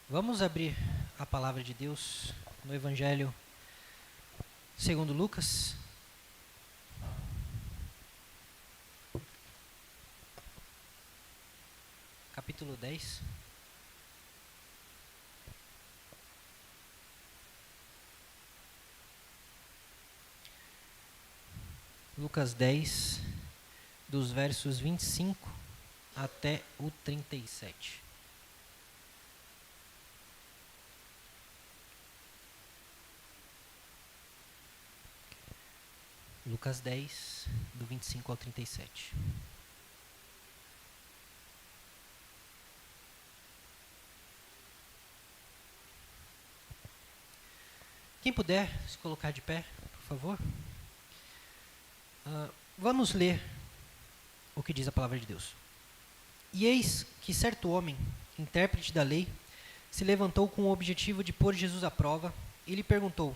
Vamos abrir a palavra de Deus no Evangelho segundo Lucas. Capítulo 10. Lucas 10, dos versos 25 até o 37. Lucas 10, do 25 ao 37. Quem puder se colocar de pé, por favor. Vamos ler o que diz a palavra de Deus. E eis que certo homem, intérprete da lei, se levantou com o objetivo de pôr Jesus à prova e lhe perguntou: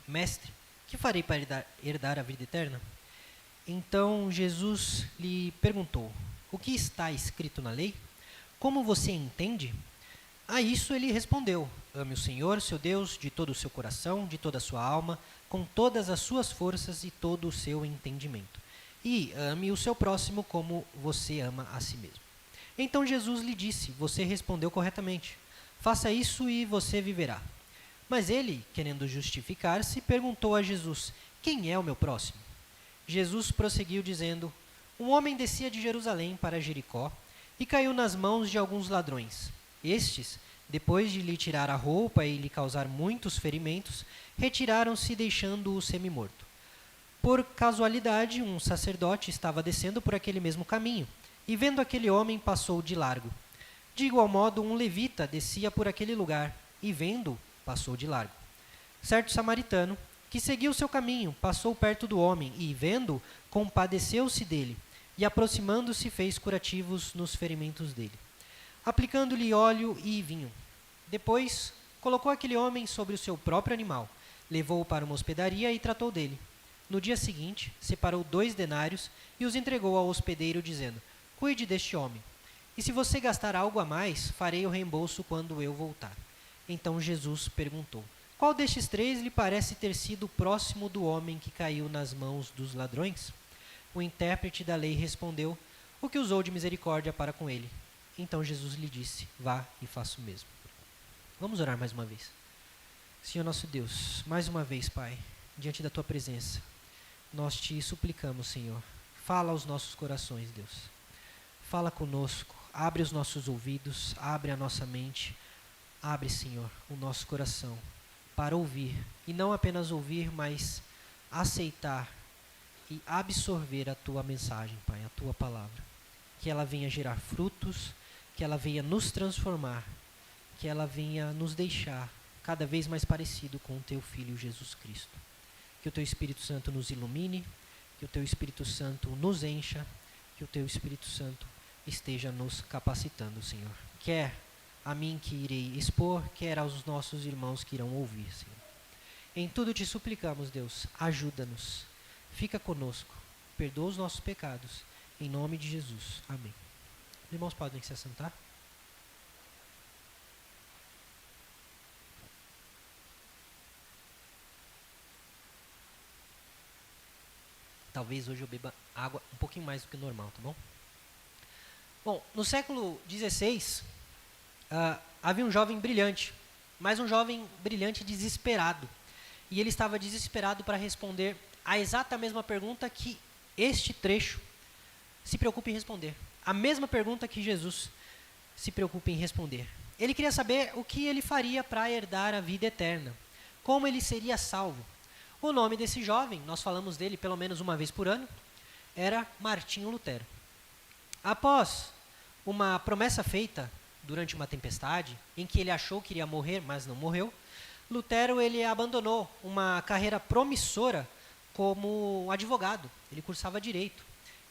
Mestre, que farei para herdar a vida eterna? Então Jesus lhe perguntou: O que está escrito na lei? Como você entende? A isso ele respondeu: Ame o Senhor, seu Deus, de todo o seu coração, de toda a sua alma, com todas as suas forças e todo o seu entendimento. E ame o seu próximo como você ama a si mesmo. Então Jesus lhe disse: Você respondeu corretamente. Faça isso e você viverá. Mas ele, querendo justificar-se, perguntou a Jesus: Quem é o meu próximo? Jesus prosseguiu dizendo: Um homem descia de Jerusalém para Jericó e caiu nas mãos de alguns ladrões. Estes, depois de lhe tirar a roupa e lhe causar muitos ferimentos, retiraram-se deixando-o semi-morto. Por casualidade, um sacerdote estava descendo por aquele mesmo caminho, e vendo aquele homem, passou de largo. De igual modo, um levita descia por aquele lugar, e vendo-o, passou de largo. Certo samaritano, que seguiu seu caminho, passou perto do homem, e, vendo-o, compadeceu-se dele, e aproximando-se, fez curativos nos ferimentos dele, aplicando-lhe óleo e vinho. Depois, colocou aquele homem sobre o seu próprio animal, levou-o para uma hospedaria e tratou dele. No dia seguinte, separou 2 denários e os entregou ao hospedeiro, dizendo: Cuide deste homem, e se você gastar algo a mais, farei o reembolso quando eu voltar. Então Jesus perguntou: Qual destes 3 lhe parece ter sido próximo do homem que caiu nas mãos dos ladrões? O intérprete da lei respondeu: O que usou de misericórdia para com ele. Então Jesus lhe disse: Vá e faça o mesmo. Vamos orar mais uma vez. Senhor nosso Deus, mais uma vez, Pai, diante da Tua presença, nós Te suplicamos, Senhor, fala aos nossos corações, Deus. Fala conosco, abre os nossos ouvidos, abre a nossa mente, abre, Senhor, o nosso coração para ouvir, e não apenas ouvir, mas aceitar e absorver a Tua mensagem, Pai, a Tua palavra. Que ela venha gerar frutos, que ela venha nos transformar, que ela venha nos deixar cada vez mais parecido com o Teu Filho Jesus Cristo. Que o Teu Espírito Santo nos ilumine, que o Teu Espírito Santo nos encha, que o Teu Espírito Santo esteja nos capacitando, Senhor. Quer a mim que irei expor, quer aos nossos irmãos que irão ouvir, Senhor. Em tudo Te suplicamos, Deus, ajuda-nos, fica conosco, perdoa os nossos pecados, em nome de Jesus. Amém. Os irmãos podem se assentar? Talvez hoje eu beba água um pouquinho mais do que normal, tá bom? Bom, no século XVI, havia um jovem brilhante, mas um jovem brilhante desesperado. E ele estava desesperado para responder a exata mesma pergunta que este trecho se preocupa em responder. A mesma pergunta que Jesus se preocupa em responder. Ele queria saber o que ele faria para herdar a vida eterna. Como ele seria salvo. O nome desse jovem, nós falamos dele pelo menos uma vez por ano, era Martinho Lutero. Após uma promessa feita durante uma tempestade, em que ele achou que iria morrer, mas não morreu, Lutero ele abandonou uma carreira promissora como advogado. Ele cursava direito.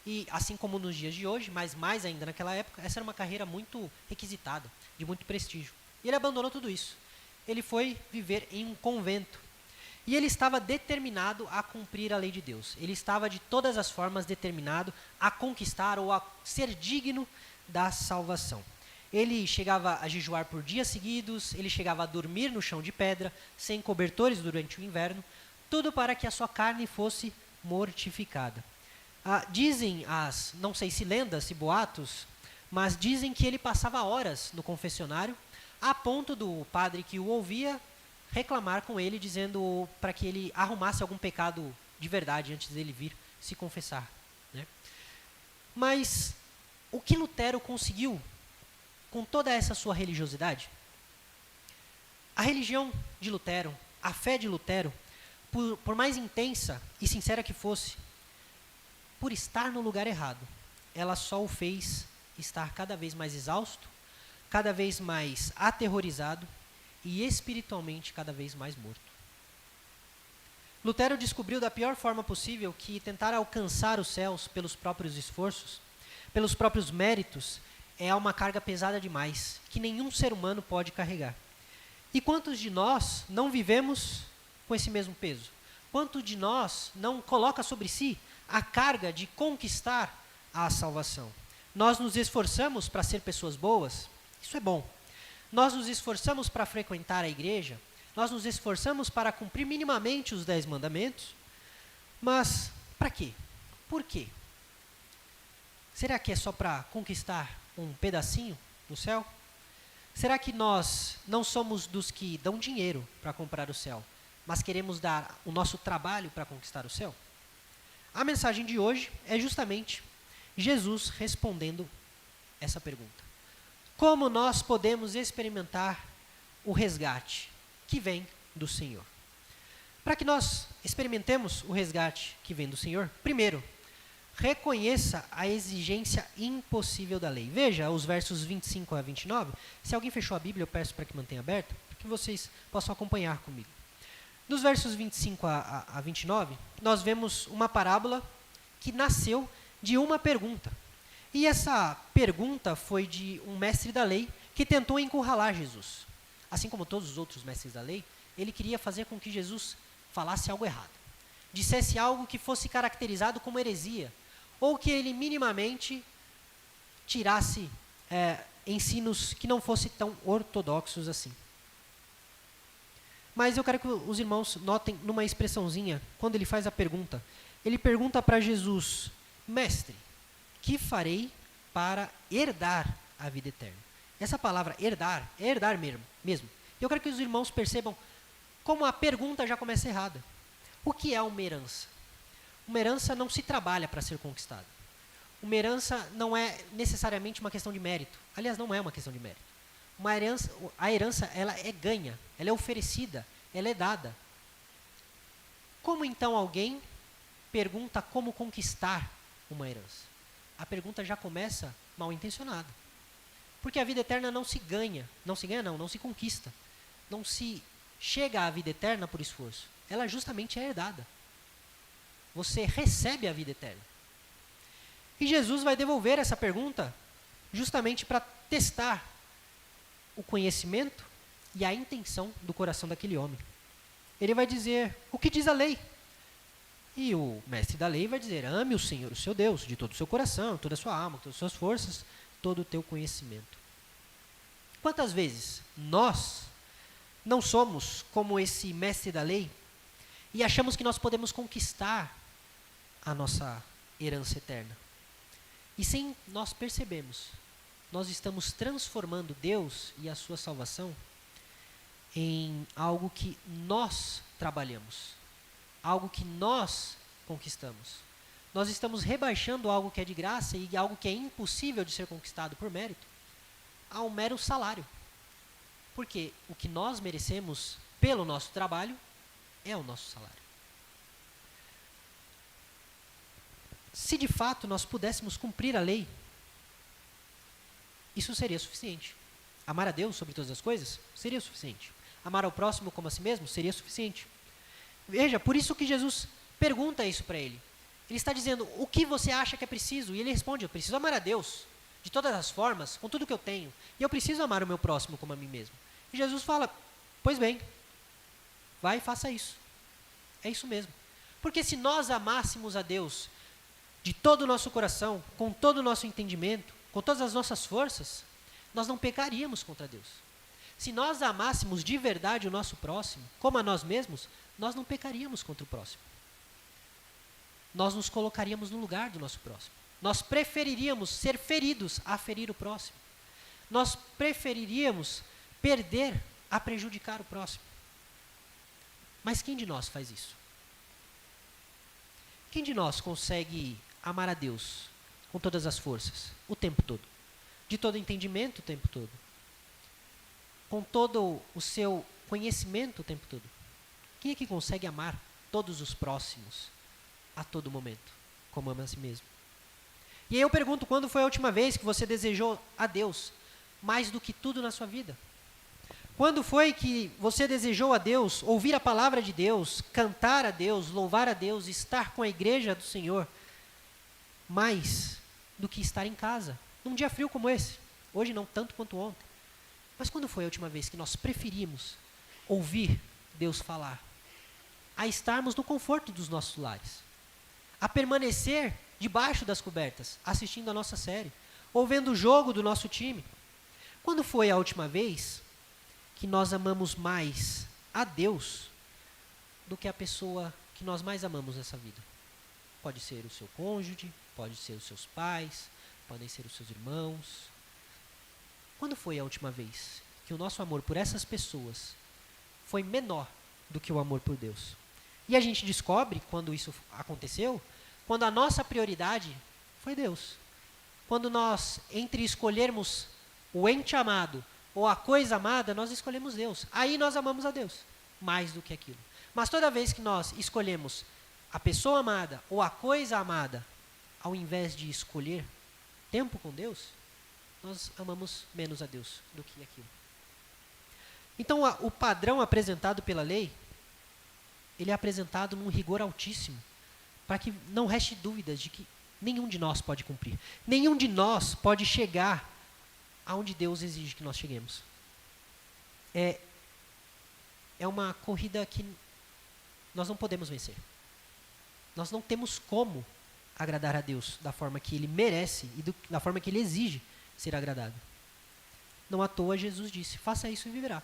E assim como nos dias de hoje, mas mais ainda naquela época, essa era uma carreira muito requisitada, de muito prestígio. E ele abandonou tudo isso. Ele foi viver em um convento. E ele estava determinado a cumprir a lei de Deus. Ele estava de todas as formas determinado a conquistar ou a ser digno da salvação. Ele chegava a jejuar por dias seguidos, ele chegava a dormir no chão de pedra, sem cobertores durante o inverno, tudo para que a sua carne fosse mortificada. Dizem não sei se lendas, se boatos, mas dizem que ele passava horas no confessionário, a ponto do padre que o ouvia reclamar com ele, dizendo para que ele arrumasse algum pecado de verdade antes dele vir se confessar, né? Mas o que Lutero conseguiu com toda essa sua religiosidade? A religião de Lutero, a fé de Lutero, por mais intensa e sincera que fosse, por estar no lugar errado, ela só o fez estar cada vez mais exausto, cada vez mais aterrorizado e espiritualmente cada vez mais morto. Lutero descobriu da pior forma possível que tentar alcançar os céus pelos próprios esforços, pelos próprios méritos, é uma carga pesada demais, que nenhum ser humano pode carregar. E quantos de nós não vivemos com esse mesmo peso? Quanto de nós não coloca sobre si a carga de conquistar a salvação? Nós nos esforçamos para ser pessoas boas, isso é bom. Nós nos esforçamos para frequentar a igreja, nós nos esforçamos para cumprir minimamente os 10 mandamentos, mas para quê? Por quê? Será que é só para conquistar um pedacinho no céu? Será que nós não somos dos que dão dinheiro para comprar o céu, mas queremos dar o nosso trabalho para conquistar o céu? A mensagem de hoje é justamente Jesus respondendo essa pergunta. Como nós podemos experimentar o resgate que vem do Senhor? Para que nós experimentemos o resgate que vem do Senhor, primeiro, reconheça a exigência impossível da lei. Veja os versos 25 a 29. Se alguém fechou a Bíblia, eu peço para que mantenha aberta, para que vocês possam acompanhar comigo. Nos versos 25 a 29, nós vemos uma parábola que nasceu de uma pergunta. E essa pergunta foi de um mestre da lei que tentou encurralar Jesus. Assim como todos os outros mestres da lei, ele queria fazer com que Jesus falasse algo errado. Dissesse algo que fosse caracterizado como heresia, ou que ele minimamente tirasse ensinos que não fossem tão ortodoxos assim. Mas eu quero que os irmãos notem numa expressãozinha, quando ele faz a pergunta. Ele pergunta para Jesus: Mestre, que farei para herdar a vida eterna? Essa palavra herdar, é herdar mesmo. Eu quero que os irmãos percebam como a pergunta já começa errada. O que é uma herança? Uma herança não se trabalha para ser conquistada. Uma herança não é necessariamente uma questão de mérito. Aliás, não é uma questão de mérito. A herança, ela é ganha, ela é oferecida, ela é dada. Como então alguém pergunta como conquistar uma herança? A pergunta já começa mal intencionada. Porque a vida eterna não se ganha, não se conquista. Não se chega à vida eterna por esforço. Ela justamente é herdada. Você recebe a vida eterna. E Jesus vai devolver essa pergunta justamente para testar o conhecimento e a intenção do coração daquele homem. Ele vai dizer: o que diz a lei? E o mestre da lei vai dizer: ame o Senhor, o seu Deus, de todo o seu coração, toda a sua alma, todas as suas forças, todo o teu conhecimento. Quantas vezes nós não somos como esse mestre da lei e achamos que nós podemos conquistar a nossa herança eterna? E sem nós percebermos, nós estamos transformando Deus e a sua salvação em algo que nós trabalhamos, algo que nós conquistamos. Nós estamos rebaixando algo que é de graça e algo que é impossível de ser conquistado por mérito a um mero salário. Porque o que nós merecemos pelo nosso trabalho é o nosso salário. Se de fato nós pudéssemos cumprir a lei, isso seria suficiente. Amar a Deus sobre todas as coisas seria suficiente. Amar ao próximo como a si mesmo seria suficiente. Veja, por isso que Jesus pergunta isso para ele. Ele está dizendo: o que você acha que é preciso? E ele responde: eu preciso amar a Deus de todas as formas, com tudo que eu tenho. E eu preciso amar o meu próximo como a mim mesmo. E Jesus fala: pois bem, vai e faça isso. É isso mesmo. Porque se nós amássemos a Deus de todo o nosso coração, com todo o nosso entendimento, com todas as nossas forças, nós não pecaríamos contra Deus. Se nós amássemos de verdade o nosso próximo, como a nós mesmos, nós não pecaríamos contra o próximo. Nós nos colocaríamos no lugar do nosso próximo. Nós preferiríamos ser feridos a ferir o próximo. Nós preferiríamos perder a prejudicar o próximo. Mas quem de nós faz isso? Quem de nós consegue amar a Deus com todas as forças, o tempo todo? De todo entendimento, o tempo todo? Com todo o seu conhecimento, o tempo todo? Quem é que consegue amar todos os próximos a todo momento, como ama a si mesmo? E aí eu pergunto, quando foi a última vez que você desejou a Deus mais do que tudo na sua vida? Quando foi que você desejou a Deus, ouvir a palavra de Deus, cantar a Deus, louvar a Deus, estar com a igreja do Senhor, mais do que estar em casa, num dia frio como esse? Hoje não tanto quanto ontem. Mas quando foi a última vez que nós preferimos ouvir Deus falar? A estarmos no conforto dos nossos lares, a permanecer debaixo das cobertas, assistindo a nossa série, ou vendo o jogo do nosso time. Quando foi a última vez que nós amamos mais a Deus do que a pessoa que nós mais amamos nessa vida? Pode ser o seu cônjuge, pode ser os seus pais, podem ser os seus irmãos. Quando foi a última vez que o nosso amor por essas pessoas foi menor do que o amor por Deus? E a gente descobre, quando isso aconteceu, quando a nossa prioridade foi Deus. Quando nós, entre escolhermos o ente amado ou a coisa amada, nós escolhemos Deus. Aí nós amamos a Deus mais do que aquilo. Mas toda vez que nós escolhemos a pessoa amada ou a coisa amada, ao invés de escolher tempo com Deus, nós amamos menos a Deus do que aquilo. Então, o padrão apresentado pela lei, ele é apresentado num rigor altíssimo, para que não reste dúvidas de que nenhum de nós pode cumprir. Nenhum de nós pode chegar aonde Deus exige que nós cheguemos. É uma corrida que nós não podemos vencer. Nós não temos como agradar a Deus da forma que Ele merece e da forma que Ele exige ser agradado. Não à toa Jesus disse, faça isso e viverá.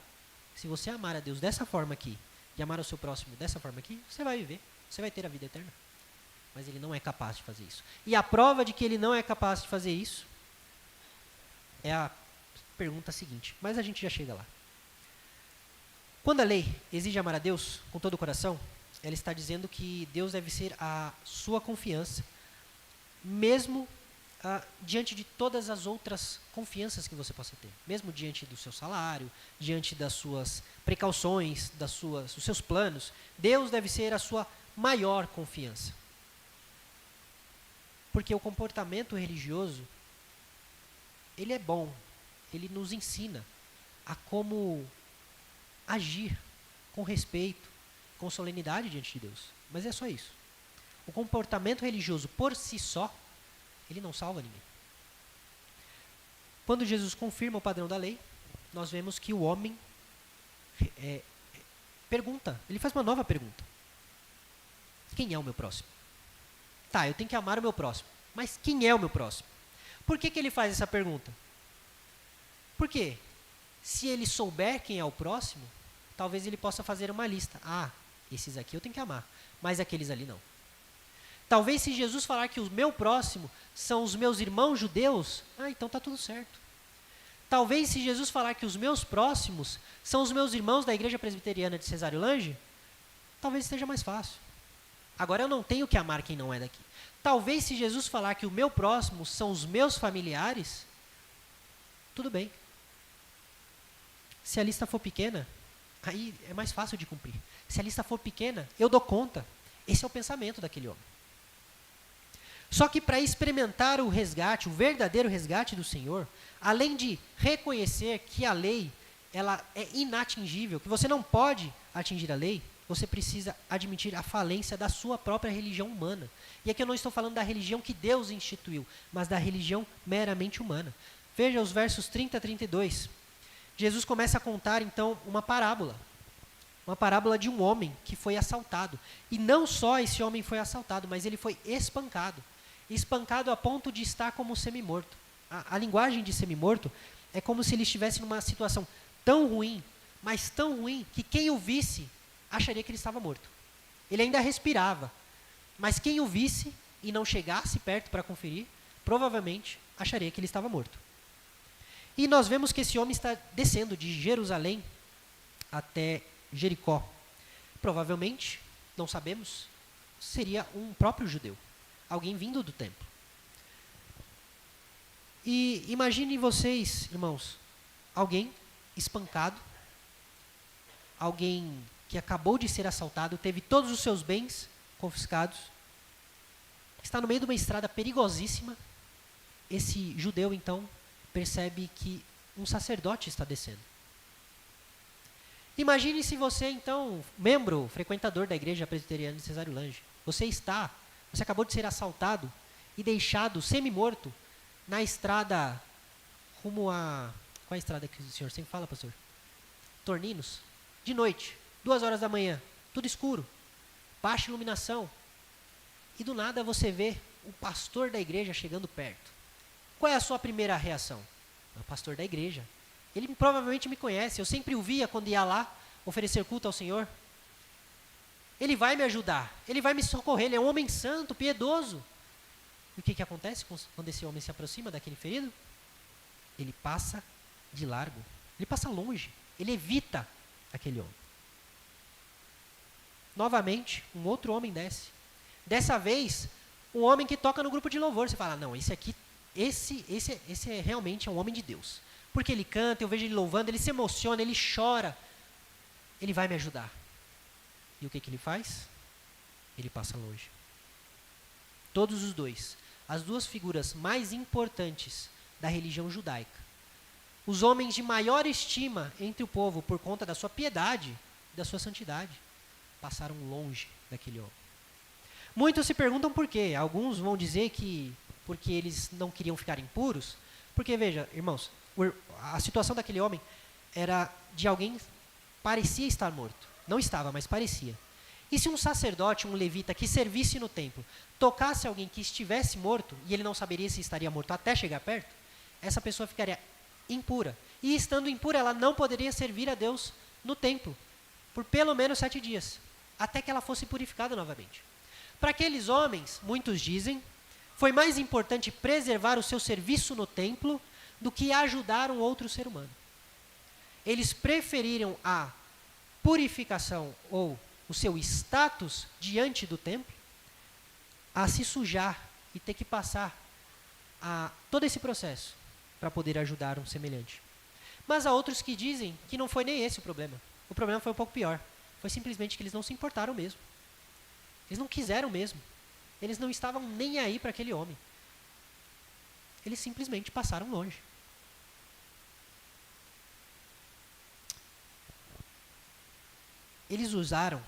Se você amar a Deus dessa forma aqui, e amar o seu próximo dessa forma aqui, você vai viver, você vai ter a vida eterna. Mas Ele não é capaz de fazer isso. E a prova de que Ele não é capaz de fazer isso é a pergunta seguinte, mas a gente já chega lá. Quando a lei exige amar a Deus com todo o coração, ela está dizendo que Deus deve ser a sua confiança, mesmo diante de todas as outras confianças que você possa ter. Mesmo diante do seu salário, diante das suas precauções, dos seus planos, Deus deve ser a sua maior confiança. Porque o comportamento religioso, ele é bom, ele nos ensina a como agir com respeito, com solenidade diante de Deus. Mas é só isso. O comportamento religioso por si só, ele não salva ninguém. Quando Jesus confirma o padrão da lei, nós vemos que o homem pergunta, ele faz uma nova pergunta. Quem é o meu próximo? Tá, eu tenho que amar o meu próximo, mas quem é o meu próximo? Por que ele faz essa pergunta? Porque se ele souber quem é o próximo, talvez ele possa fazer uma lista. Ah, esses aqui eu tenho que amar, mas aqueles ali não. Talvez se Jesus falar que o meu próximo são os meus irmãos judeus, então está tudo certo. Talvez se Jesus falar que os meus próximos são os meus irmãos da Igreja Presbiteriana de Cesário Lange, talvez esteja mais fácil. Agora eu não tenho que amar quem não é daqui. Talvez se Jesus falar que o meu próximo são os meus familiares, tudo bem. Se a lista for pequena, aí é mais fácil de cumprir. Se a lista for pequena, eu dou conta. Esse é o pensamento daquele homem. Só que para experimentar o resgate, o verdadeiro resgate do Senhor, além de reconhecer que a lei ela é inatingível, que você não pode atingir a lei, você precisa admitir a falência da sua própria religião humana. E aqui eu não estou falando da religião que Deus instituiu, mas da religião meramente humana. Veja os versos 30 a 32. Jesus começa a contar, então, uma parábola de um homem que foi assaltado. E não só esse homem foi assaltado, mas ele foi espancado. Espancado a ponto de estar como semi-morto. A linguagem de semi-morto é como se ele estivesse numa situação tão ruim, mas tão ruim, que quem o visse acharia que ele estava morto. Ele ainda respirava, mas quem o visse e não chegasse perto para conferir, provavelmente acharia que ele estava morto. E nós vemos que esse homem está descendo de Jerusalém até Jericó. Provavelmente, não sabemos, seria um próprio judeu, alguém vindo do templo. E imaginem vocês, irmãos, alguém espancado, alguém que acabou de ser assaltado, teve todos os seus bens confiscados, está no meio de uma estrada perigosíssima. Esse judeu, então, percebe que um sacerdote está descendo. Imagine se você, então, membro, frequentador da igreja presbiteriana de Cesário Lange, você acabou de ser assaltado e deixado semi-morto na estrada rumo a... Qual é a estrada que o senhor sempre fala, pastor? Torninos. De noite, 2h da manhã, tudo escuro, baixa iluminação. E do nada você vê o pastor da igreja chegando perto. Qual é a sua primeira reação? É o pastor da igreja. Ele provavelmente me conhece, eu sempre o via quando ia lá oferecer culto ao Senhor. Ele vai me ajudar, ele vai me socorrer, ele é um homem santo, piedoso. E o que acontece quando esse homem se aproxima daquele ferido? Ele passa de largo, ele passa longe, ele evita aquele homem. Novamente, um outro homem desce. Dessa vez, um homem que toca no grupo de louvor. Você fala, não, esse realmente é um homem de Deus. Porque ele canta, eu vejo ele louvando, ele se emociona, ele chora. Ele vai me ajudar. E o que ele faz? Ele passa longe. Todos os dois, as duas figuras mais importantes da religião judaica, os homens de maior estima entre o povo por conta da sua piedade e da sua santidade, passaram longe daquele homem. Muitos se perguntam por quê. Alguns vão dizer que porque eles não queriam ficar impuros. Porque, veja, irmãos, a situação daquele homem era de alguém parecia estar morto. Não estava, mas parecia. E se um sacerdote, um levita que servisse no templo, tocasse alguém que estivesse morto, e ele não saberia se estaria morto até chegar perto, essa pessoa ficaria impura. E estando impura, ela não poderia servir a Deus no templo por pelo menos 7 dias, até que ela fosse purificada novamente. Para aqueles homens, muitos dizem, foi mais importante preservar o seu serviço no templo do que ajudar um outro ser humano. Eles preferiram a purificação ou o seu status diante do templo a se sujar e ter que passar a todo esse processo para poder ajudar um semelhante. Mas há outros que dizem que não foi nem esse o problema. O problema foi um pouco pior. Foi simplesmente que eles não se importaram mesmo. Eles não quiseram mesmo. Eles não estavam nem aí para aquele homem. Eles simplesmente passaram longe. Eles usaram,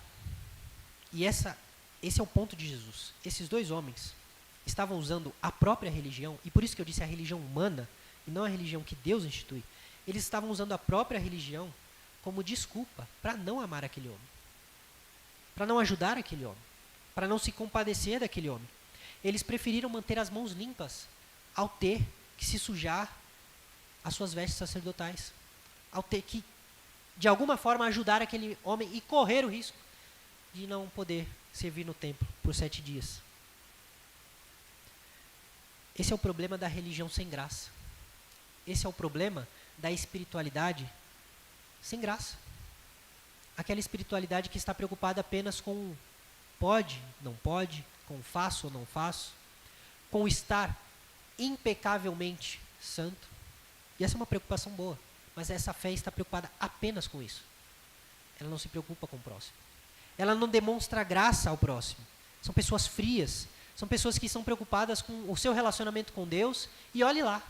e esse é o ponto de Jesus. Esses dois homens estavam usando a própria religião, e por isso que eu disse a religião humana, e não a religião que Deus institui. Eles estavam usando a própria religião como desculpa para não amar aquele homem, para não ajudar aquele homem, para não se compadecer daquele homem. Eles preferiram manter as mãos limpas ao ter que se sujar as suas vestes sacerdotais, ao ter que, de alguma forma, ajudar aquele homem e correr o risco de não poder servir no templo por 7 dias. Esse é o problema da religião sem graça. Esse é o problema da espiritualidade sem graça. Aquela espiritualidade que está preocupada apenas com pode, não pode, com faço ou não faço, com estar impecavelmente santo. E essa é uma preocupação boa, mas essa fé está preocupada apenas com isso. Ela não se preocupa com o próximo. Ela não demonstra graça ao próximo. São pessoas frias, são pessoas que estão preocupadas com o seu relacionamento com Deus, e olhe lá.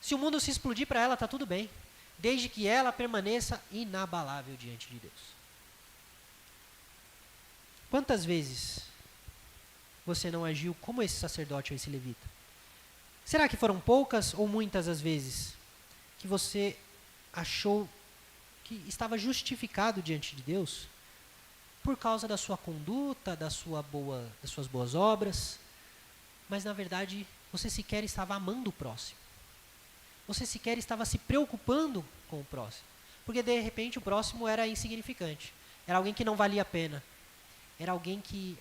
Se o mundo se explodir para ela, está tudo bem, desde que ela permaneça inabalável diante de Deus. Quantas vezes você não agiu como esse sacerdote ou esse levita? Será que foram poucas ou muitas as vezes que você achou que estava justificado diante de Deus por causa da sua conduta, das suas boas obras, mas na verdade você sequer estava amando o próximo? Você sequer estava se preocupando com o próximo. Porque, de repente, o próximo era insignificante. Era alguém que não valia a pena. Era alguém que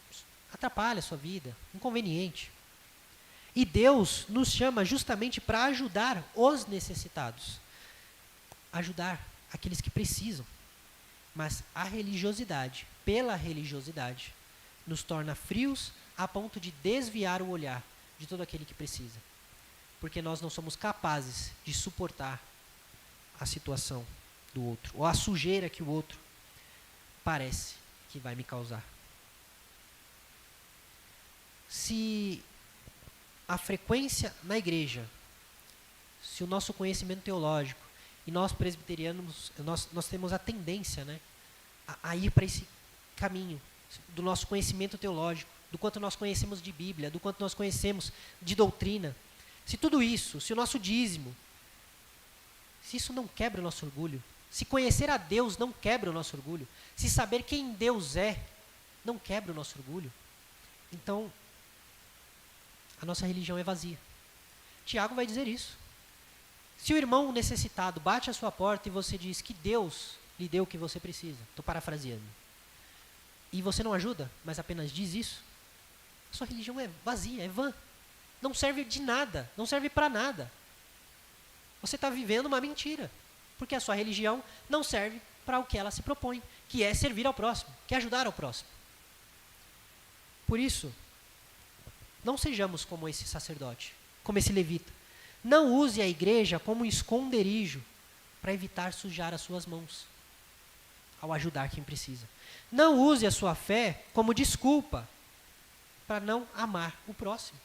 atrapalha a sua vida, inconveniente. E Deus nos chama justamente para ajudar os necessitados. Ajudar aqueles que precisam. Mas a religiosidade, pela religiosidade, nos torna frios a ponto de desviar o olhar de todo aquele que precisa. Porque nós não somos capazes de suportar a situação do outro, ou a sujeira que o outro parece que vai me causar. Se a frequência na igreja, se o nosso conhecimento teológico, e nós presbiterianos, nós temos a tendência, né, a ir para esse caminho do nosso conhecimento teológico, do quanto nós conhecemos de Bíblia, do quanto nós conhecemos de doutrina. Se tudo isso, se o nosso dízimo, se isso não quebra o nosso orgulho, se conhecer a Deus não quebra o nosso orgulho, se saber quem Deus é não quebra o nosso orgulho, então a nossa religião é vazia. Tiago vai dizer isso. Se o irmão necessitado bate à sua porta e você diz que Deus lhe deu o que você precisa, estou parafraseando, e você não ajuda, mas apenas diz isso, a sua religião é vazia, é vã. Não serve de nada, não serve para nada. Você está vivendo uma mentira, porque a sua religião não serve para o que ela se propõe, que é servir ao próximo, que é ajudar ao próximo. Por isso, não sejamos como esse sacerdote, como esse levita. Não use a igreja como um esconderijo para evitar sujar as suas mãos ao ajudar quem precisa. Não use a sua fé como desculpa para não amar o próximo.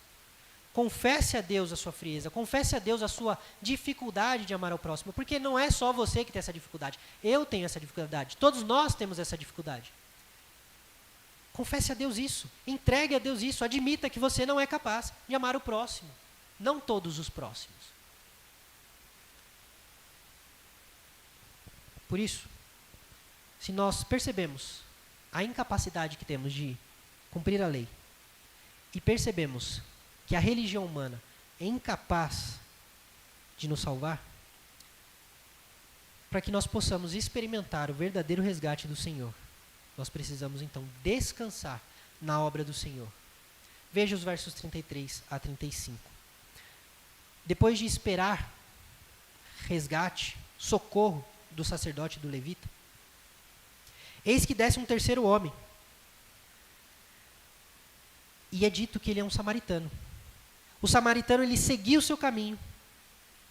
Confesse a Deus a sua frieza, confesse a Deus a sua dificuldade de amar o próximo, porque não é só você que tem essa dificuldade. Eu tenho essa dificuldade, todos nós temos essa dificuldade. Confesse a Deus isso, entregue a Deus isso, admita que você não é capaz de amar o próximo, não todos os próximos. Por isso, se nós percebemos a incapacidade que temos de cumprir a lei e percebemos que a religião humana é incapaz de nos salvar, para que nós possamos experimentar o verdadeiro resgate do Senhor, nós precisamos então descansar na obra do Senhor. Veja os versos 33 a 35. Depois de esperar resgate, socorro do sacerdote e do levita, eis que desce um terceiro homem, e é dito que ele é um samaritano. O samaritano, ele seguiu o seu caminho,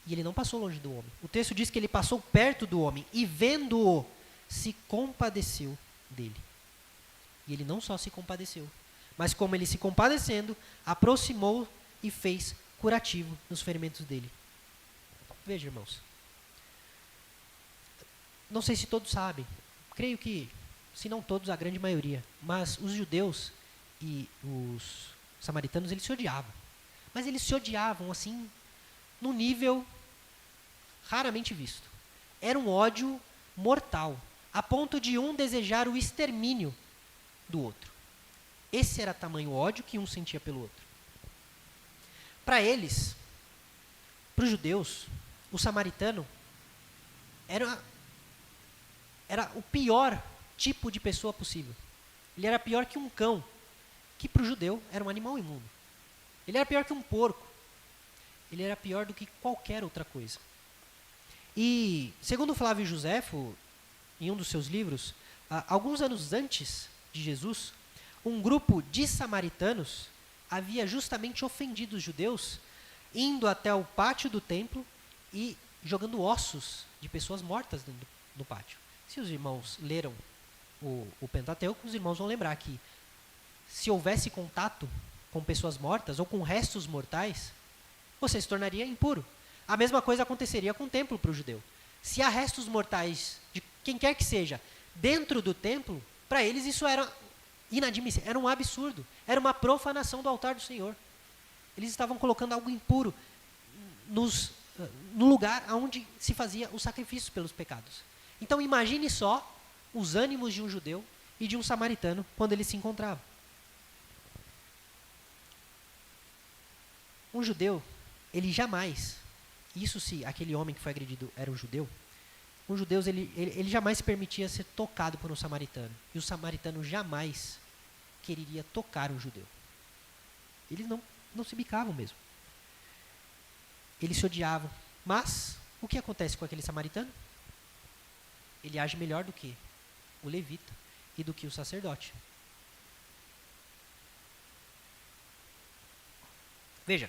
e ele não passou longe do homem. O texto diz que ele passou perto do homem, e vendo-o, se compadeceu dele. E ele não só se compadeceu, mas como ele se compadecendo, aproximou e fez curativo nos ferimentos dele. Veja, irmãos. Não sei se todos sabem, creio que, se não todos, a grande maioria, mas os judeus e os samaritanos, eles se odiavam. Mas eles se odiavam, assim, num nível raramente visto. Era um ódio mortal, a ponto de um desejar o extermínio do outro. Esse era tamanho ódio que um sentia pelo outro. Para eles, para os judeus, o samaritano era o pior tipo de pessoa possível. Ele era pior que um cão, que para o judeu era um animal imundo. Ele era pior que um porco. Ele era pior do que qualquer outra coisa. E, segundo Flávio Joséfo, em um dos seus livros, alguns anos antes de Jesus, um grupo de samaritanos havia justamente ofendido os judeus, indo até o pátio do templo e jogando ossos de pessoas mortas no pátio. Se os irmãos leram o Pentateuco, os irmãos vão lembrar que se houvesse contato com pessoas mortas ou com restos mortais, você se tornaria impuro. A mesma coisa aconteceria com o templo para o judeu. Se há restos mortais de quem quer que seja dentro do templo, para eles isso era inadmissível, era um absurdo, era uma profanação do altar do Senhor. Eles estavam colocando algo impuro no lugar onde se fazia os sacrifícios pelos pecados. Então imagine só os ânimos de um judeu e de um samaritano quando eles se encontravam. Um judeu, ele jamais Isso se aquele homem que foi agredido era um judeu. Um judeu, ele jamais se permitia ser tocado por um samaritano. E o samaritano jamais quereria tocar um judeu. Eles não se bicavam mesmo. Eles se odiavam. Mas, o que acontece com aquele samaritano? Ele age melhor do que o levita e do que o sacerdote. Veja.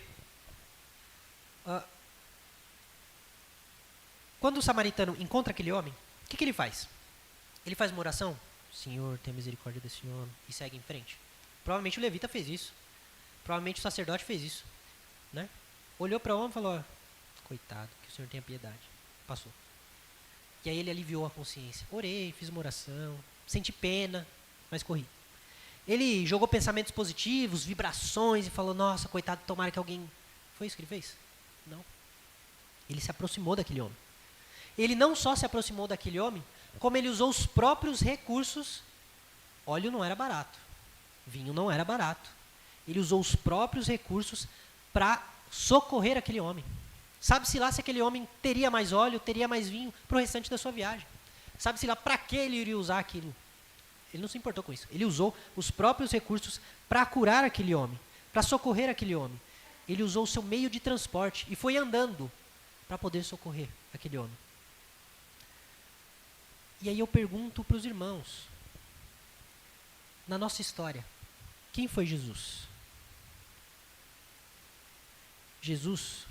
Quando o samaritano encontra aquele homem, o que ele faz? Ele faz uma oração? Senhor, tenha misericórdia desse homem. E segue em frente. Provavelmente o levita fez isso. Provavelmente o sacerdote fez isso. Né? Olhou para o homem e falou, coitado, que o Senhor tenha piedade. Passou. E aí ele aliviou a consciência. Orei, fiz uma oração, senti pena, mas corri. Ele jogou pensamentos positivos, vibrações e falou, nossa, coitado, tomara que alguém... Foi isso que ele fez? Não. Ele se aproximou daquele homem. Ele não só se aproximou daquele homem, como ele usou os próprios recursos. Óleo não era barato. Vinho não era barato. Ele usou os próprios recursos para socorrer aquele homem. Sabe-se lá se aquele homem teria mais óleo, teria mais vinho para o restante da sua viagem. Sabe-se lá para que ele iria usar aquilo. Ele não se importou com isso. Ele usou os próprios recursos para curar aquele homem, para socorrer aquele homem. Ele usou o seu meio de transporte e foi andando para poder socorrer aquele homem. E aí eu pergunto para os irmãos, na nossa história, quem foi Jesus? Jesus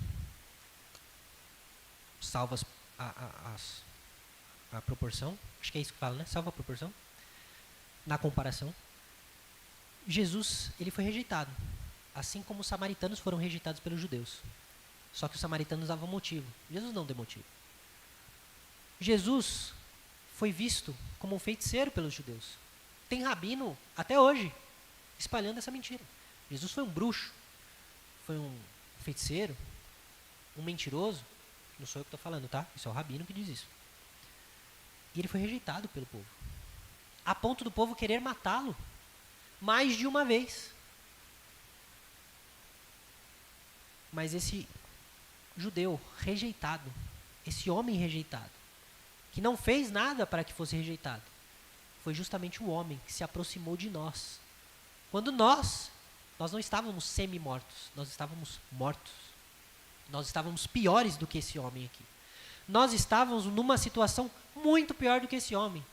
salva a proporção, acho que é isso que fala, né? Salva a proporção, na comparação. Jesus, ele foi rejeitado, assim como os samaritanos foram rejeitados pelos judeus. Só que os samaritanos davam motivo, Jesus não deu motivo. Jesus foi visto como um feiticeiro pelos judeus. Tem rabino, até hoje, espalhando essa mentira. Jesus foi um bruxo, foi um feiticeiro, um mentiroso. Não sou eu que estou falando, tá? Isso é o rabino que diz isso. E ele foi rejeitado pelo povo. A ponto do povo querer matá-lo mais de uma vez. Mas esse judeu rejeitado, esse homem rejeitado, que não fez nada para que fosse rejeitado, foi justamente o homem que se aproximou de nós. Quando nós não estávamos semi-mortos, nós estávamos mortos. Nós estávamos piores do que esse homem aqui. Nós estávamos numa situação muito pior do que esse homem,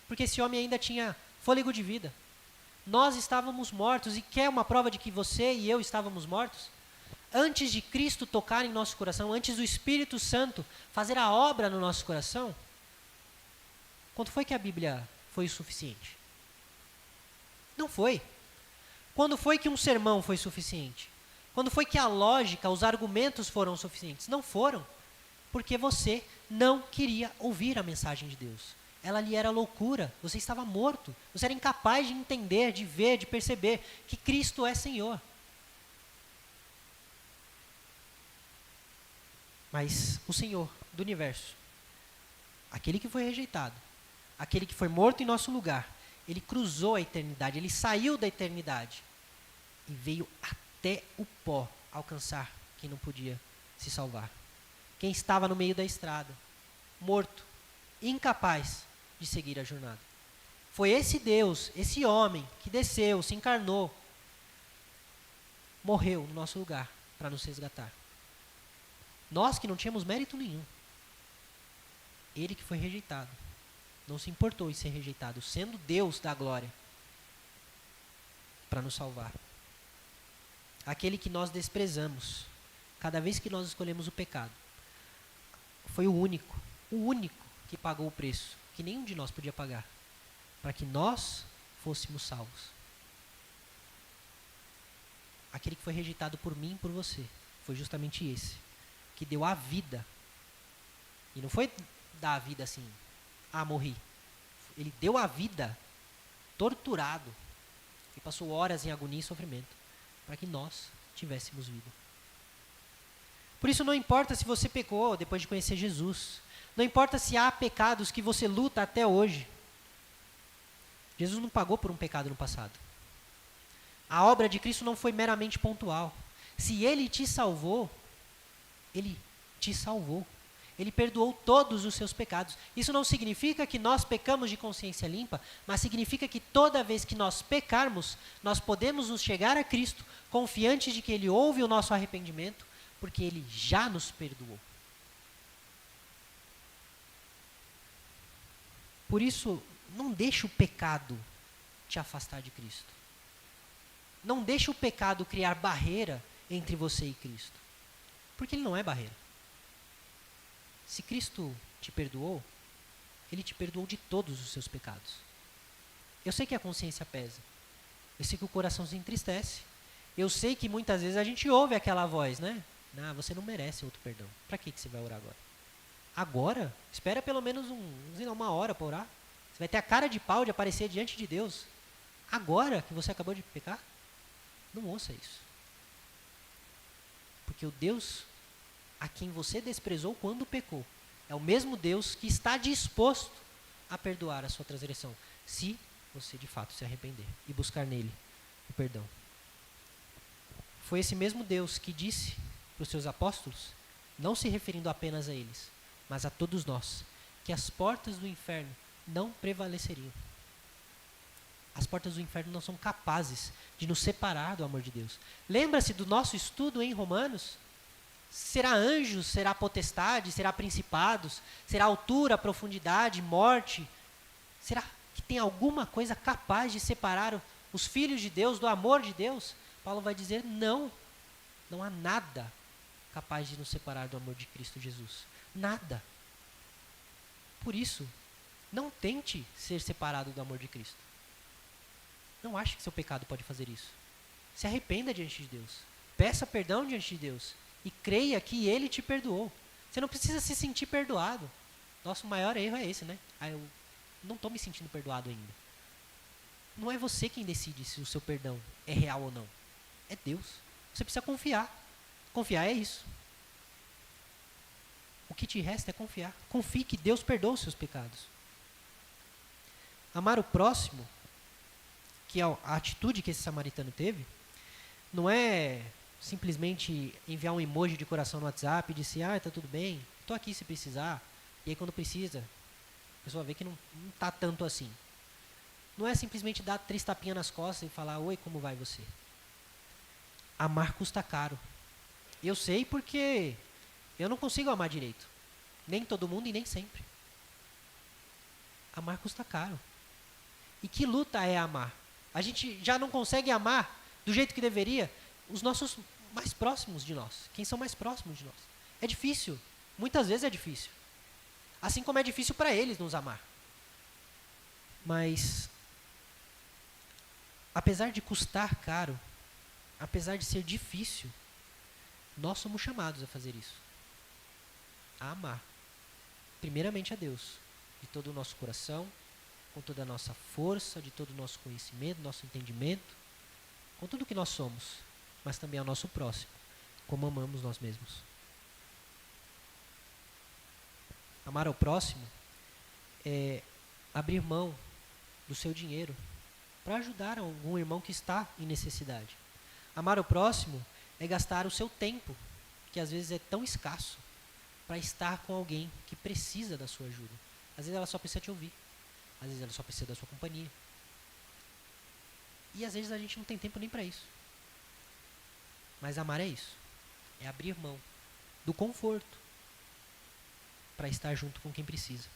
porque esse homem ainda tinha fôlego de vida. Nós estávamos mortos, e quer uma prova de que você e eu estávamos mortos? Antes de Cristo tocar em nosso coração, antes do Espírito Santo fazer a obra no nosso coração, quando foi que a Bíblia foi o suficiente? Não foi. Quando foi que um sermão foi suficiente? Quando foi que a lógica, os argumentos foram suficientes? Não foram, porque você não queria ouvir a mensagem de Deus. Ela lhe era loucura, você estava morto, você era incapaz de entender, de ver, de perceber que Cristo é Senhor. Mas o Senhor do universo, aquele que foi rejeitado, aquele que foi morto em nosso lugar, ele cruzou a eternidade, ele saiu da eternidade e veio até o pó alcançar quem não podia se salvar. Quem estava no meio da estrada, morto, incapaz de seguir a jornada. Foi esse Deus, esse homem que desceu, se encarnou, morreu no nosso lugar para nos resgatar. Nós que não tínhamos mérito nenhum. Ele que foi rejeitado. Não se importou em ser rejeitado, sendo Deus da glória, para nos salvar. Aquele que nós desprezamos, cada vez que nós escolhemos o pecado, foi o único que pagou o preço, que nenhum de nós podia pagar, para que nós fôssemos salvos. Aquele que foi rejeitado por mim e por você, foi justamente esse, que deu a vida. E não foi dar a vida assim, morri. Ele deu a vida, torturado, e passou horas em agonia e sofrimento, para que nós tivéssemos vida. Por isso não importa se você pecou depois de conhecer Jesus, não importa se há pecados que você luta até hoje. Jesus não pagou por um pecado no passado. A obra de Cristo não foi meramente pontual. Se Ele te salvou, Ele te salvou. Ele perdoou todos os seus pecados. Isso não significa que nós pecamos de consciência limpa, mas significa que toda vez que nós pecarmos, nós podemos nos chegar a Cristo, confiantes de que Ele ouve o nosso arrependimento, porque Ele já nos perdoou. Por isso, não deixe o pecado te afastar de Cristo. Não deixe o pecado criar barreira entre você e Cristo. Porque Ele não é barreira. Se Cristo te perdoou, Ele te perdoou de todos os seus pecados. Eu sei que a consciência pesa. Eu sei que o coração se entristece. Eu sei que muitas vezes a gente ouve aquela voz, né? Não, você não merece outro perdão. Para que você vai orar agora? Agora? Espera pelo menos uma hora para orar. Você vai ter a cara de pau de aparecer diante de Deus. Agora que você acabou de pecar? Não ouça isso. Porque o Deus a quem você desprezou quando pecou é o mesmo Deus que está disposto a perdoar a sua transgressão, se você de fato se arrepender e buscar nele o perdão. Foi esse mesmo Deus que disse para os seus apóstolos, não se referindo apenas a eles, mas a todos nós, que as portas do inferno não prevaleceriam. As portas do inferno não são capazes de nos separar do amor de Deus. Lembra-se do nosso estudo em Romanos? Será anjos, será potestade, será principados, será altura, profundidade, morte? Será que tem alguma coisa capaz de separar os filhos de Deus do amor de Deus? Paulo vai dizer não. Não há nada capaz de nos separar do amor de Cristo Jesus. Nada. Por isso, não tente ser separado do amor de Cristo. Não ache que seu pecado pode fazer isso. Se arrependa diante de Deus. Peça perdão diante de Deus. E creia que Ele te perdoou. Você não precisa se sentir perdoado. Nosso maior erro é esse, né? Eu não estou me sentindo perdoado ainda. Não é você quem decide se o seu perdão é real ou não. É Deus. Você precisa confiar. Confiar é isso. O que te resta é confiar. Confie que Deus perdoa os seus pecados. Amar o próximo, que é a atitude que esse samaritano teve, não é simplesmente enviar um emoji de coração no WhatsApp e dizer, tá tudo bem, estou aqui se precisar. E aí quando precisa, a pessoa vê que não está tanto assim. Não é simplesmente dar 3 tapinhas nas costas e falar, oi, como vai você? Amar custa caro. Eu sei porque eu não consigo amar direito. Nem todo mundo e nem sempre. Amar custa caro. E que luta é amar? A gente já não consegue amar do jeito que deveria os nossos mais próximos de nós. Quem são mais próximos de nós. É difícil. Muitas vezes é difícil. Assim como é difícil para eles nos amar. Mas, apesar de custar caro, apesar de ser difícil, nós somos chamados a fazer isso. A amar. Primeiramente a Deus. De todo o nosso coração, com toda a nossa força, de todo o nosso conhecimento, nosso entendimento, com tudo que nós somos, mas também ao nosso próximo, como amamos nós mesmos. Amar ao próximo é abrir mão do seu dinheiro para ajudar algum irmão que está em necessidade. Amar ao próximo é gastar o seu tempo, que às vezes é tão escasso, para estar com alguém que precisa da sua ajuda. Às vezes ela só precisa te ouvir. Às vezes ela só precisa da sua companhia. E às vezes a gente não tem tempo nem para isso. Mas amar é isso. É abrir mão do conforto para estar junto com quem precisa.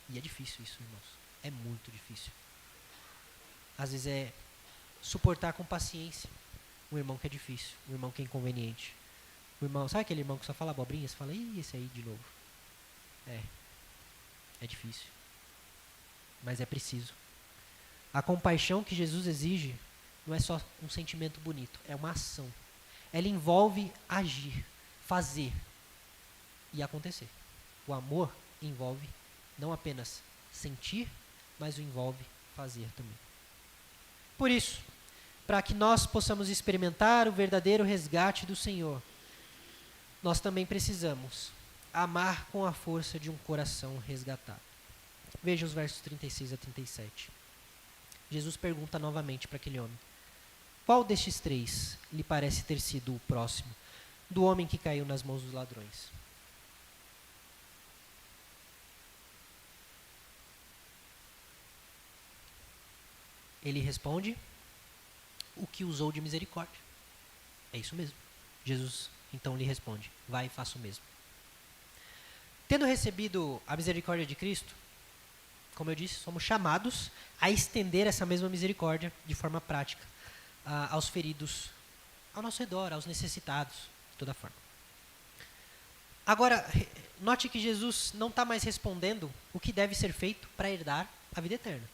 E é difícil isso, irmãos. É muito difícil. Às vezes é suportar com paciência um irmão que é difícil, um irmão que é inconveniente. O irmão, sabe aquele irmão que só fala abobrinha? Você fala, ih, esse aí de novo. É difícil. Mas é preciso. A compaixão que Jesus exige não é só um sentimento bonito, é uma ação. Ela envolve agir, fazer e acontecer. O amor envolve não apenas sentir, mas o envolve fazer também. Por isso, para que nós possamos experimentar o verdadeiro resgate do Senhor, nós também precisamos amar com a força de um coração resgatado. Veja os versos 36 a 37. Jesus pergunta novamente para aquele homem: qual destes 3 lhe parece ter sido o próximo do homem que caiu nas mãos dos ladrões? Ele responde: o que usou de misericórdia. É isso mesmo. Jesus então lhe responde: vai e faça o mesmo. Tendo recebido a misericórdia de Cristo, como eu disse, somos chamados a estender essa mesma misericórdia de forma prática aos feridos ao nosso redor, aos necessitados, de toda forma. Agora, note que Jesus não está mais respondendo o que deve ser feito para herdar a vida eterna.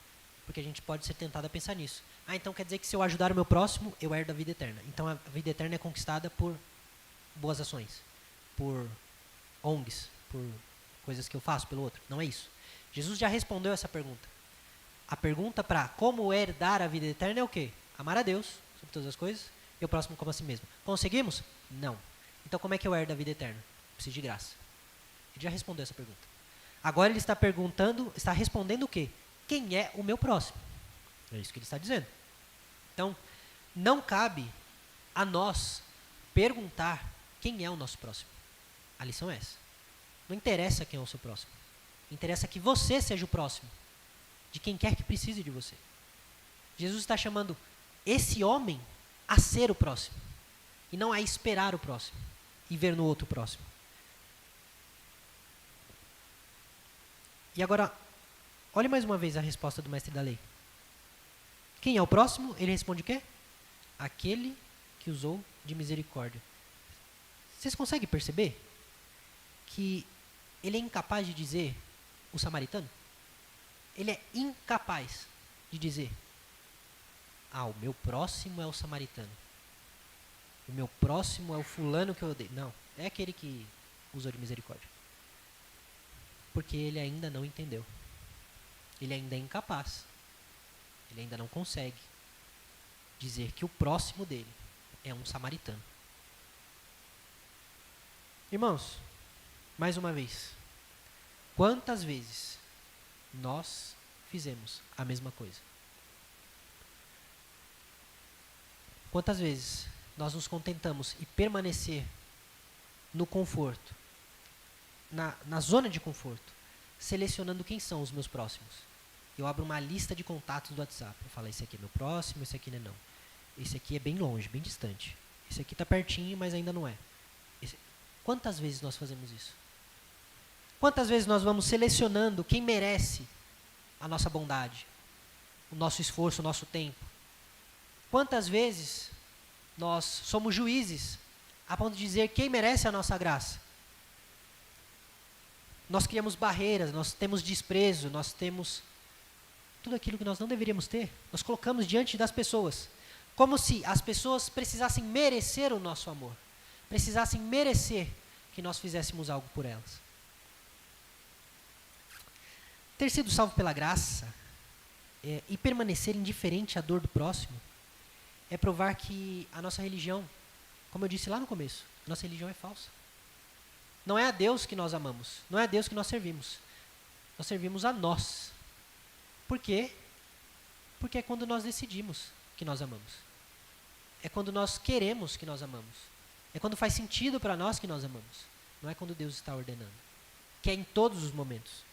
Porque a gente pode ser tentado a pensar nisso. Então quer dizer que se eu ajudar o meu próximo, eu herdo a vida eterna. Então a vida eterna é conquistada por boas ações, por ONGs, por coisas que eu faço pelo outro. Não é isso. Jesus já respondeu essa pergunta. A pergunta para como herdar a vida eterna é o quê? Amar a Deus sobre todas as coisas e o próximo como a si mesmo. Conseguimos? Não. Então como é que eu herdo a vida eterna? Preciso de graça. Ele já respondeu essa pergunta. Agora ele está respondendo o quê? Quem é o meu próximo? É isso que ele está dizendo. Então, não cabe a nós perguntar quem é o nosso próximo. A lição é essa. Não interessa quem é o seu próximo. Interessa que você seja o próximo de quem quer que precise de você. Jesus está chamando esse homem a ser o próximo e não a esperar o próximo e ver no outro próximo. E agora, olhe mais uma vez a resposta do mestre da lei. Quem é o próximo? Ele responde o quê? Aquele que usou de misericórdia. Vocês conseguem perceber que ele é incapaz de dizer o samaritano? Ele é incapaz de dizer: o meu próximo é o samaritano. O meu próximo é o fulano que eu odeio. Não, é aquele que usou de misericórdia. Porque ele ainda não entendeu. Ele ainda é incapaz. Ele ainda não consegue dizer que o próximo dele é um samaritano. Irmãos, mais uma vez, quantas vezes nós fizemos a mesma coisa? Quantas vezes nós nos contentamos e permanecer no conforto, na zona de conforto, selecionando quem são os meus próximos? Eu abro uma lista de contatos do WhatsApp. Eu falo: esse aqui é meu próximo, esse aqui não. Esse aqui é bem longe, bem distante. Esse aqui está pertinho, mas ainda não é. Quantas vezes nós fazemos isso? Quantas vezes nós vamos selecionando quem merece a nossa bondade, o nosso esforço, o nosso tempo? Quantas vezes nós somos juízes a ponto de dizer quem merece a nossa graça? Nós criamos barreiras, nós temos desprezo, nós temos tudo aquilo que nós não deveríamos ter. Nós colocamos diante das pessoas, como se as pessoas precisassem merecer o nosso amor, precisassem merecer que nós fizéssemos algo por elas. Ter sido salvo pela graça e permanecer indiferente à dor do próximo é provar que a nossa religião, como eu disse lá no começo, nossa religião é falsa. Não é a Deus que nós amamos, não é a Deus que nós servimos. Nós servimos a nós. Por quê? Porque é quando nós decidimos que nós amamos. É quando nós queremos que nós amamos. É quando faz sentido para nós que nós amamos. Não é quando Deus está ordenando. Que é em todos os momentos.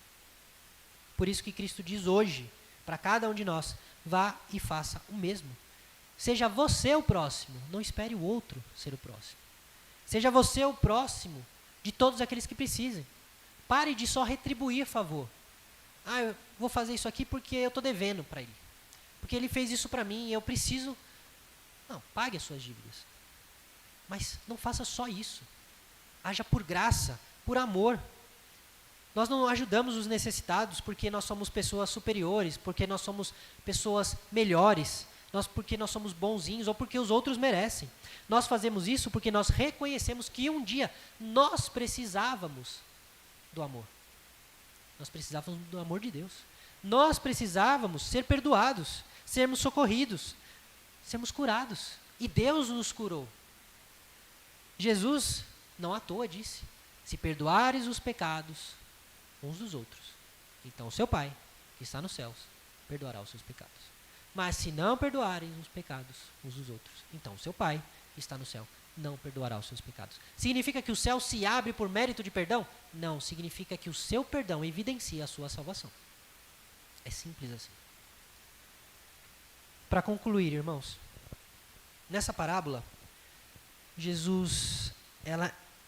Por isso que Cristo diz hoje, para cada um de nós: vá e faça o mesmo. Seja você o próximo, não espere o outro ser o próximo. Seja você o próximo de todos aqueles que precisem. Pare de só retribuir favor. Eu vou fazer isso aqui porque eu estou devendo para ele. Porque ele fez isso para mim e eu preciso. Não, pague as suas dívidas. Mas não faça só isso. Haja por graça, por amor. Nós não ajudamos os necessitados porque nós somos pessoas superiores, porque nós somos pessoas melhores, porque nós somos bonzinhos ou porque os outros merecem. Nós fazemos isso porque nós reconhecemos que um dia nós precisávamos do amor. Nós precisávamos do amor de Deus. Nós precisávamos ser perdoados, sermos socorridos, sermos curados. E Deus nos curou. Jesus, não à toa, disse: se perdoares os pecados uns dos outros, então seu Pai, que está nos céus, perdoará os seus pecados. Mas se não perdoarem os pecados uns dos outros, então seu Pai, que está no céu, não perdoará os seus pecados. Significa que o céu se abre por mérito de perdão? Não, significa que o seu perdão evidencia a sua salvação. É simples assim. Para concluir, irmãos, nessa parábola, Jesus,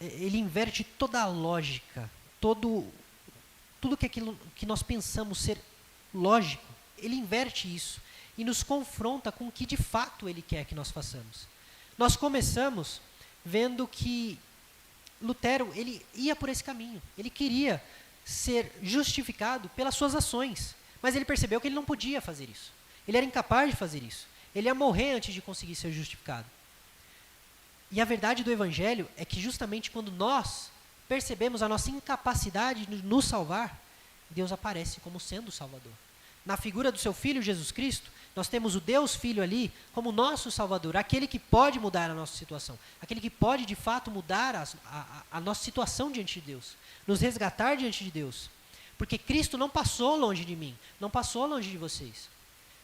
ele inverte toda a lógica, tudo que aquilo que nós pensamos ser lógico, ele inverte isso e nos confronta com o que de fato ele quer que nós façamos. Nós começamos vendo que Lutero, ele ia por esse caminho, ele queria ser justificado pelas suas ações, mas ele percebeu que ele não podia fazer isso, ele era incapaz de fazer isso, ele ia morrer antes de conseguir ser justificado. E a verdade do Evangelho é que justamente quando nós percebemos a nossa incapacidade de nos salvar, Deus aparece como sendo o Salvador. Na figura do seu Filho Jesus Cristo, nós temos o Deus Filho ali como nosso Salvador, aquele que pode mudar a nossa situação, aquele que pode de fato mudar a nossa situação diante de Deus, nos resgatar diante de Deus. Porque Cristo não passou longe de mim, não passou longe de vocês.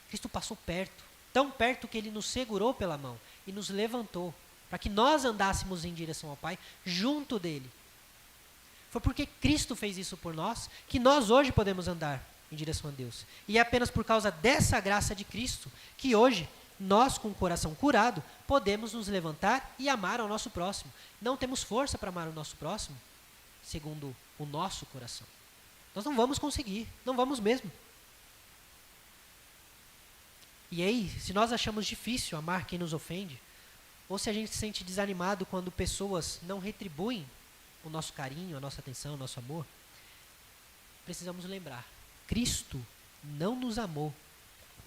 Cristo passou perto, tão perto que ele nos segurou pela mão e nos levantou, para que nós andássemos em direção ao Pai, junto dele. Foi porque Cristo fez isso por nós, que nós hoje podemos andar em direção a Deus. E é apenas por causa dessa graça de Cristo, que hoje, nós com o coração curado, podemos nos levantar e amar ao nosso próximo. Não temos força para amar o nosso próximo, segundo o nosso coração. Nós não vamos conseguir, não vamos mesmo. E aí, se nós achamos difícil amar quem nos ofende, ou se a gente se sente desanimado quando pessoas não retribuem o nosso carinho, a nossa atenção, o nosso amor, precisamos lembrar, Cristo não nos amou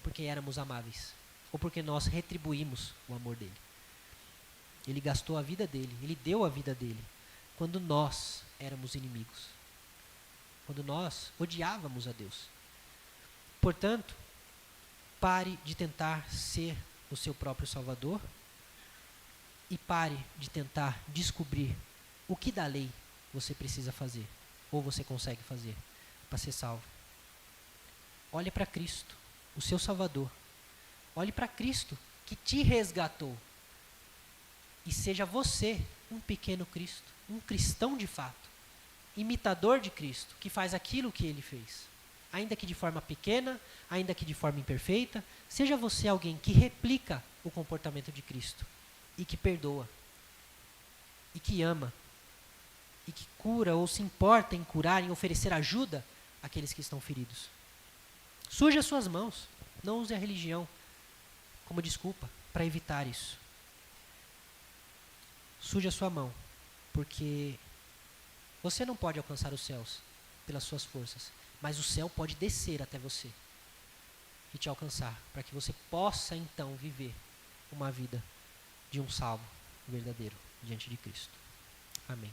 porque éramos amáveis, ou porque nós retribuímos o amor dele. Ele gastou a vida dele, ele deu a vida dele, quando nós éramos inimigos, quando nós odiávamos a Deus. Portanto, pare de tentar ser o seu próprio Salvador e pare de tentar descobrir o que da lei você precisa fazer, ou você consegue fazer, para ser salvo. Olhe para Cristo, o seu Salvador. Olhe para Cristo, que te resgatou. E seja você um pequeno Cristo, um cristão de fato, imitador de Cristo, que faz aquilo que ele fez. Ainda que de forma pequena, ainda que de forma imperfeita, seja você alguém que replica o comportamento de Cristo e que perdoa, e que ama, e que cura ou se importa em curar, em oferecer ajuda àqueles que estão feridos. Suje as suas mãos, não use a religião como desculpa para evitar isso. Suje a sua mão, porque você não pode alcançar os céus pelas suas forças, mas o céu pode descer até você e te alcançar, para que você possa então viver uma vida de um salvo verdadeiro diante de Cristo. Amém.